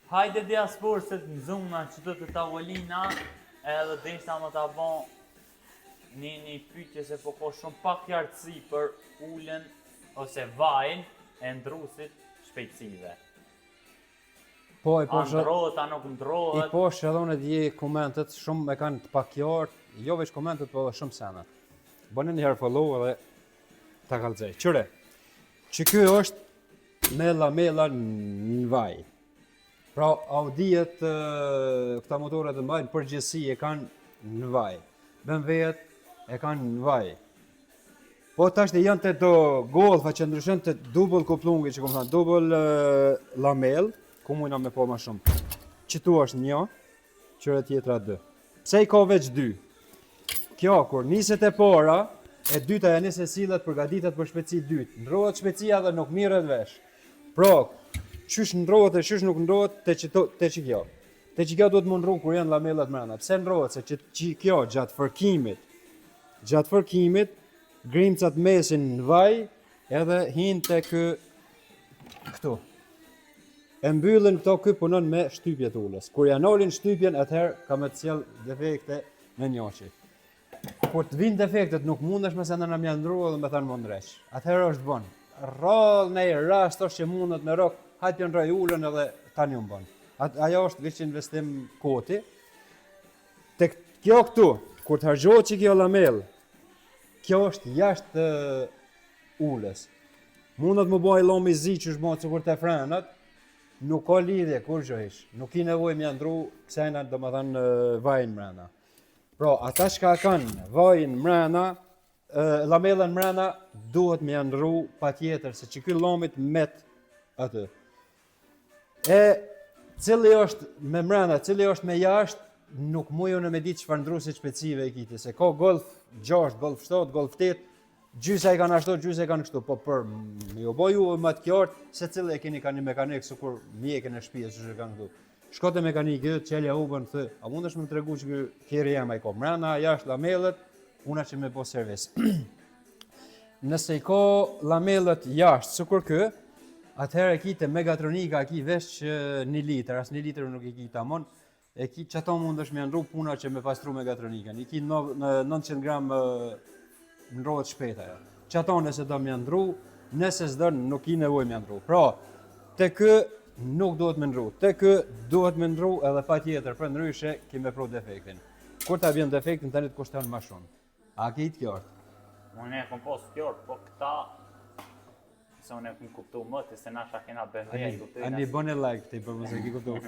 Hajde diasporë se të nëzuma që të tavolina edhe deshta më të bon një pyetje se po ka shumë pak qartësi për ulen ose vajin e ndrusit shpejtësive. Po, A ndrohet, a nuk I ndrohet. po shëllon e dje komentet, shumë me kanë të pakjartë, jo veç komentet, po shumë sena. Bënë njëherë follow edhe ta kalzej. Qëre, që kjo është me lamela në vaj. Pra, Audijet, këta motoret e mbajnë përgjithësi e kanë në vaj. BMW-et e kanë në vaj. Po tash të janë të do Golfa që ndryshën të double kuplungi që kom thënë, double lamel, ku mujna me po ma shumë. Qëtu është një, qëre tjetra 2. Pse i ka veç 2? Kjo, kur niset e para, e dyta e nise sillet përgatitet për shpejtësi dytë. Ndrohet shpejtësia dhe nuk mirret vesh. Pra, qysh ndrohet e qysh nuk ndrohet te që kjo. Te që kjo duhet më ndru kur janë lamellat mrena. Pse ndrohet? Se që kjo gjatë fërkimit, grimcat mesin në vaj, edhe hinë të këtu. E mbyllin këto ky punon me shtypjet ullës. Kur janë olin shtypjen, atëherë ka me të sjell defekte në njoqi. Kur të vinë defektet nuk mundesh me se në më janë ndru edhe me thanë më ndreq. Atëherë është bon. Rrallë në i rast është që mundet me rok, hajtë janë raj ullën edhe tani unë bon. Ajo është vishë investim koti. Te kjo këtu, kur të hargjohet që kjo lamel, kjo është jashtë ullës. Mundet më bëj lomi zi që është bëjë cikur të frenat, nuk ka lidhje kur gjohish. Nuk i nevoj më janë ndru kësajna do më thënë vajin mrena. Pra, ata shka kanë vajin mrena, lamellën mrena, duhet me janë ndru pa tjetër, se që ky lomit met atë. E cili është me mrena, cili është me jashtë, nuk muju në me ditë çfarë ndrusit shpejtësive e kiti, se ka Golf 6, Golf 7, Golf 8, gjysa i kanë ashtu, gjysa i kanë kështu, po për me jo boju më të kjartë, se cilë e keni ka një mekanik, së kur mjekën e shpijës që kanë këtu. Shkote mekanikë, qelja ubën, thë, a mundesh me më tregu që kjeri jema i ko mrena, jashtë lamellet, una që me po servis. Nëse i ko lamellet jashtë, së kur kë, atëherë e ki të Megatronika, e ki vesh 1 litër, as 1 litër nuk i ki tamon, e ki që ato mundesh me ndru puna që me pastru Megatronikën, i ki 900 gram ndrohet shpejt ajo. Që ato nëse do më ndru, nëse s'don nuk i nevoj më ndru. Pra, te kë nuk duhet më ndru. Te kë duhet më ndru edhe pa tjetër, për ndryshe kime pru defektin. Kur ta bjen defektin, tani të kushton më shumë. A ke i të kjartë? Unë e kom posë kjartë, po këta, se unë e kom kuptu më, të se nasha kena BMW. Ani bëne like, të i për mëse ki kuptu.